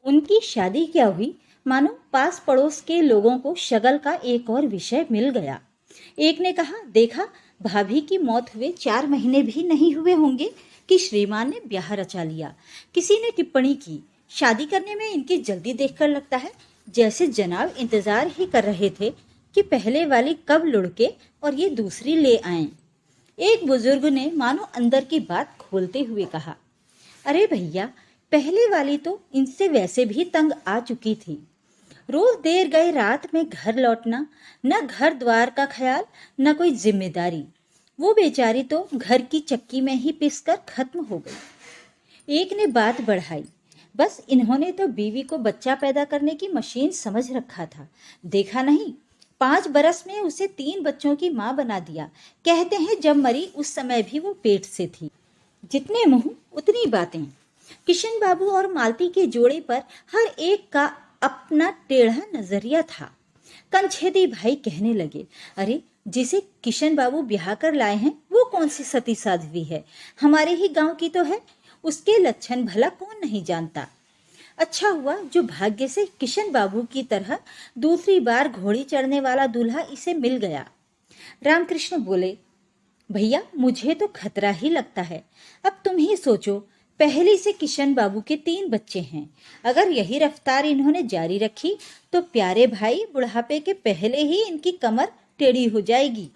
उनकी शादी क्या हुई, मानो पास पड़ोस के लोगों को शगल का एक और विषय मिल गया। एक ने कहा, देखा, भाभी की मौत हुए 4 महीने भी नहीं हुए होंगे कि श्रीमान ने ब्याह रचा लिया। किसी ने टिप्पणी की, शादी करने में इनकी जल्दी देखकर लगता है जैसे जनाब इंतजार ही कर रहे थे कि पहले वाली कब लुढ़के और ये दूसरी ले आएं। एक बुजुर्ग ने मानो अंदर की बात खोलते हुए कहा, अरे भैया, पहले वाली तो इनसे वैसे भी तंग आ चुकी थी। रोज देर गए रात में घर लौटना, न घर द्वार का ख्याल, न कोई जिम्मेदारी। वो बेचारी तो घर की चक्की में ही पिसकर खत्म हो गई। एक ने बात बढ़ाई, बस इन्होंने तो बीवी को बच्चा पैदा करने की मशीन समझ रखा था। देखा नहीं, 5 बरस में उसे 3 बच्चों की माँ बना दिया। कहते हैं जब मरी उस समय भी वो पेट से थी। जितने मुंह उतनी बातें। किशन बाबू और मालती के जोड़े पर हर एक का अपना टेढ़ा नजरिया था। कंछेदी भाई कहने लगे, अरे जिसे किशन बाबू ब्याह कर लाए हैं वो कौन सी सती साध्वी है, हमारे ही गांव की तो है। उसके लक्षण भला कौन नहीं जानता। अच्छा हुआ जो भाग्य से किशन बाबू की तरह दूसरी बार घोड़ी चढ़ने वाला दूल्हा इसे मिल गया। रामकृष्ण बोले, भैया मुझे तो खतरा ही लगता है। अब तुम ही सोचो, पहले से किशन बाबू के 3 बच्चे हैं। अगर यही रफ्तार इन्होंने जारी रखी तो प्यारे भाई बुढ़ापे के पहले ही इनकी कमर टेढ़ी हो जाएगी।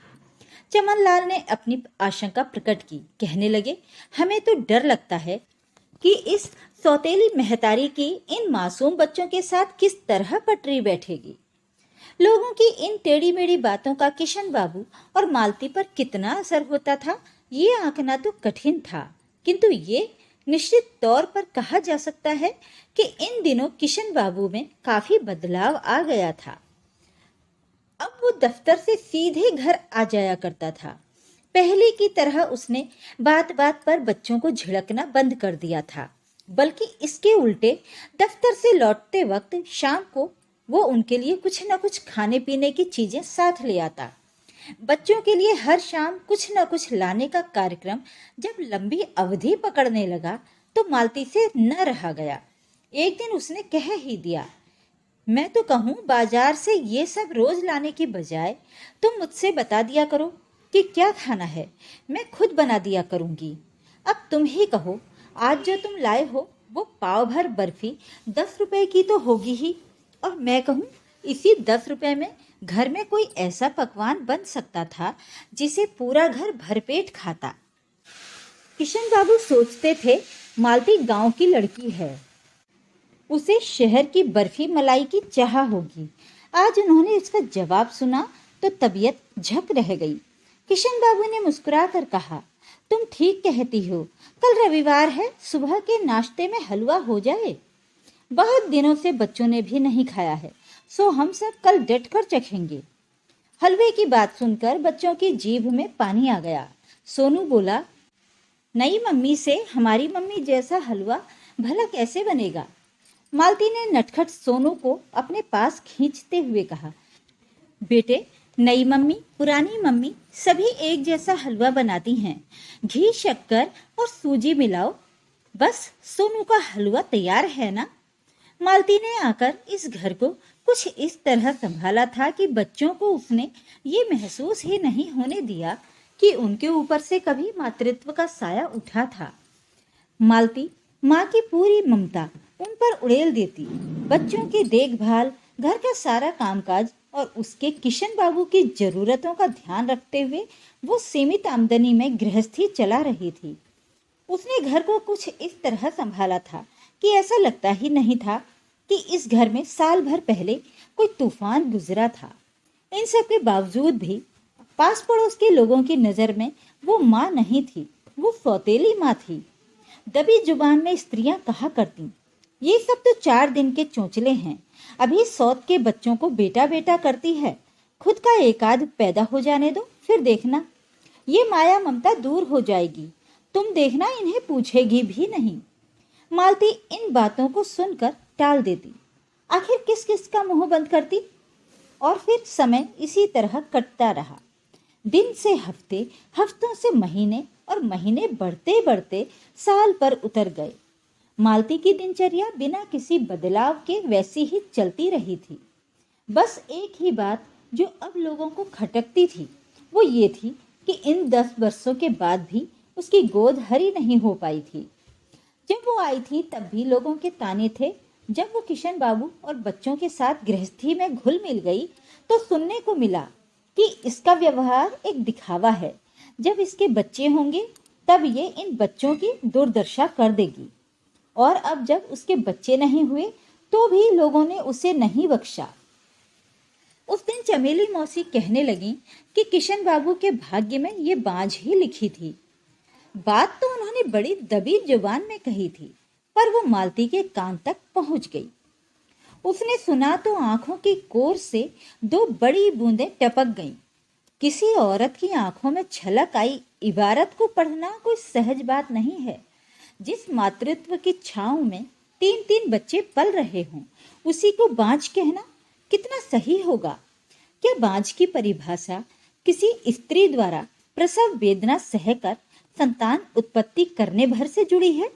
चमनलाल ने अपनी आशंका प्रकट की। कहने लगे, हमें तो डर लगता है कि इस सौतेली महतारी की इन मासूम बच्चों के साथ किस तरह पटरी बैठेगी। लोगों की इन टेढ़ी मेढ़ी बातों का किशन बाबू और मालती पर कितना असर होता था ये आंकना तो कठिन था, किंतु ये निश्चित तौर पर कहा जा सकता है कि इन दिनों किशन बाबू में काफी बदलाव आ गया था। अब वो दफ्तर से सीधे घर आ जाया करता था। पहले की तरह उसने बात बात पर बच्चों को झिड़कना बंद कर दिया था, बल्कि इसके उल्टे दफ्तर से लौटते वक्त शाम को वो उनके लिए कुछ न कुछ खाने पीने की चीजें साथ ले आता। बच्चों के लिए हर शाम कुछ न कुछ लाने का कार्यक्रम जब लंबी अवधि पकड़ने लगा तो मालती से न रहा गया। एक दिन उसने कह ही दिया, मैं तो कहूँ बाजार से ये सब रोज लाने की बजाय तुम मुझसे बता दिया करो कि क्या खाना है, मैं खुद बना दिया करूँगी। अब तुम ही कहो, आज जो तुम लाए हो वो पाव भर बर्फी 10 रुपए की तो होगी ही, और मैं कहूँ इसी 10 रुपए में घर में कोई ऐसा पकवान बन सकता था जिसे पूरा घर भरपेट खाता। किशन बाबू सोचते थे मालती गांव की लड़की है, उसे शहर की बर्फी मलाई की चाह होगी। आज उन्होंने इसका जवाब सुना तो तबीयत झक रह गई। किशन बाबू ने मुस्कुरा कर कहा, तुम ठीक कहती हो, कल रविवार है, सुबह के नाश्ते में हलवा हो जाए। बहुत दिनों से बच्चों ने भी नहीं खाया है, सो हम सब कल डट कर चखेंगे। हलवे की बात सुनकर बच्चों की जीभ में पानी आ गया। सोनू बोला, नई मम्मी से हमारी मम्मी जैसा हलवा भला कैसे बनेगा। मालती ने नटखट सोनू को अपने पास खींचते हुए कहा, बेटे, नई मम्मी पुरानी मम्मी सभी एक जैसा हलवा बनाती हैं। घी शक्कर और सूजी मिलाओ, बस सोनू का हलवा तैयार है ना। मालती ने आकर इस घर को कुछ इस तरह संभाला था कि बच्चों को उसने ये महसूस ही नहीं होने दिया कि उनके ऊपर से कभी मातृत्व का साया उठा था। मालती माँ की पूरी ममता उन पर उड़ेल देती। बच्चों की देखभाल, घर का सारा कामकाज और उसके किशन बाबू की जरूरतों का ध्यान रखते हुए वो सीमित आमदनी में गृहस्थी चला रही थी। उसने घर को कुछ इस तरह संभाला था कि ऐसा लगता ही नहीं था कि इस घर में साल भर पहले कोई तूफान गुजरा था। इन सब के बावजूद भी पास पड़ोस के लोगों की नज़र में वो माँ नहीं थी, वो सौतेली माँ थी। दबी जुबान में स्त्रियां कहा करती, ये सब तो 4 दिन के चोंचले हैं, अभी सौत के बच्चों को बेटा बेटा करती है, खुद का एकाध पैदा हो जाने दो, फिर देखना ये माया ममता दूर हो जाएगी, तुम देखना इन्हें पूछेगी भी नहीं। मालती इन बातों को सुनकर टाल देती, आखिर किस किस का मुंह बंद करती। और फिर समय इसी तरह कटता रहा। दिन से हफ्ते, हफ्तों से महीने और महीने बढ़ते बढ़ते साल पर उतर गए। मालती की दिनचर्या बिना किसी बदलाव के वैसी ही चलती रही थी। बस एक ही बात जो अब लोगों को खटकती थी वो ये थी कि इन 10 वर्षों के बाद भी उसकी गोद हरी नहीं हो पाई थी। जब वो आई थी तब भी लोगों के ताने थे। जब वो किशन बाबू और बच्चों के साथ गृहस्थी में घुल मिल गई तो सुनने को मिला कि इसका व्यवहार एक दिखावा है। जब इसके बच्चे होंगे तब ये इन बच्चों की दुर्दशा कर देगी। और अब जब उसके बच्चे नहीं हुए तो भी लोगों ने उसे नहीं बख्शा। उस दिन चमेली मौसी कहने लगी कि किशन बाबू के भाग्य में ये बांझ ही लिखी थी। बात तो उन्होंने बड़ी दबी जुबान में कही थी, पर वो मालती के कान तक पहुंच गई। उसने सुना तो आंखों की कोर से 2 बड़ी बूंदें टपक गईं। किसी औरत की आंखों में छलक आई इबारत को पढ़ना कोई सहज बात नहीं है। जिस मातृत्व की छांव में 3-3 बच्चे पल रहे हों, उसी को बांझ कहना कितना सही होगा? क्या बांझ की परिभाषा किसी स्त्री द्वारा प्रसव वेदना सहकर संतान उत्पत्ति करने भर से जुड़ी है?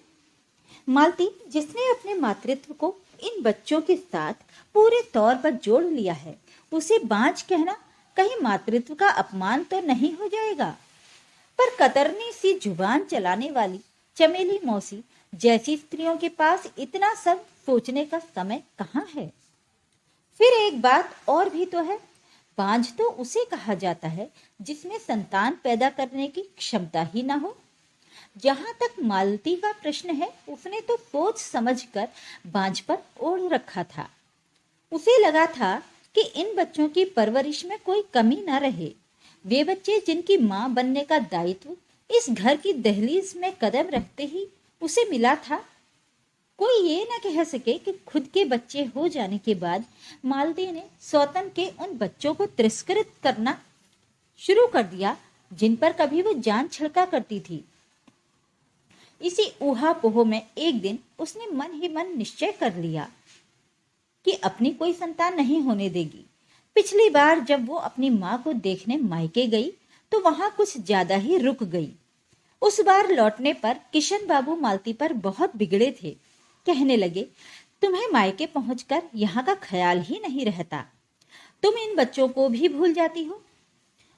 मालती, जिसने अपने मातृत्व को इन बच्चों के साथ पूरे तौर पर जोड़ लिया है, उसे बांझ कहना कहीं मातृत्व का अपमान तो नहीं हो जाएगा? पर कतरनी सी जुबान चलाने वाली चमेली मौसी जैसी स्त्रियों के पास इतना सब सोचने का समय कहाँ है? फिर एक बात और भी तो है। बांझ तो उसे कहा जाता है जिसमें संतान पैदा करने की क्षमता ही ना हो। जहां तक मालती का प्रश्न है, उसने तो सोच समझकर बांझ पर ओढ़ रखा था। उसे लगा था कि इन बच्चों की परवरिश में कोई कमी ना रहे। वे बच्चे जिनकी मां बनने का दायित्व इस घर की दहलीज में कदम रखते ही उसे मिला था। कोई ये ना कह सके कि खुद के बच्चे हो जाने के बाद मालती ने सौतन के उन बच्चों को तिरस्कृत करना शुरू कर दिया जिन पर कभी वो जान छिड़का करती थी। इसी ऊहापोह में एक दिन उसने मन ही मन निश्चय कर लिया कि अपनी कोई संतान नहीं होने देगी। पिछली बार जब वो अपनी माँ को देखने मायके गई तो वहां कुछ ज्यादा ही रुक गई। उस बार लौटने पर किशन बाबू मालती पर बहुत बिगड़े थे। कहने लगे, तुम्हें मायके पहुंचकर यहाँ का ख्याल ही नहीं रहता। तुम इन बच्चों को भी भूल जाती हो।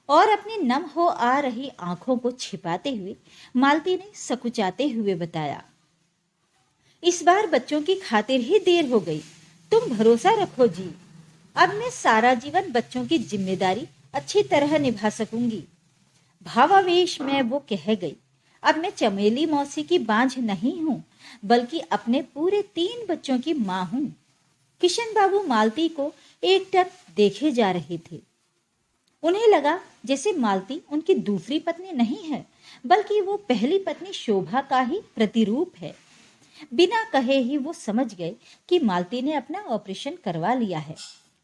और अपनी नम हो आ रही आंखों को छिपाते हुए मालती ने सकुचाते हुए बताया, इस बार बच्चों की खातिर ही देर हो गई। तुम भरोसा रखो जी, अब मैं सारा जीवन बच्चों की जिम्मेदारी अच्छी तरह निभा सकूंगी। भावावेश में वो कह गई, अब मैं चमेली मौसी की बांझ नहीं हूं, बल्कि अपने पूरे 3 बच्चों की मां हूं। किशन बाबू मालती को एकटक देखे जा रहे थे। उन्हें लगा जैसे मालती उनकी दूसरी पत्नी नहीं है, बल्कि वो पहली पत्नी शोभा का ही प्रतिरूप है। बिना कहे ही वो समझ गए कि मालती ने अपना ऑपरेशन करवा लिया है,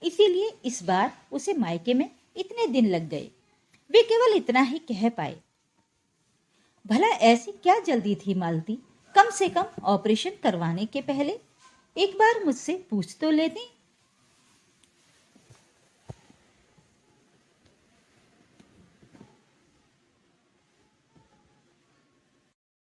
इसीलिए इस बार उसे मायके में इतने दिन लग गए। वे केवल इतना ही कह पाए, भला ऐसी क्या जल्दी थी मालती? कम से कम ऑपरेशन करवाने के पहले एक बार मुझसे पूछ तो लेती।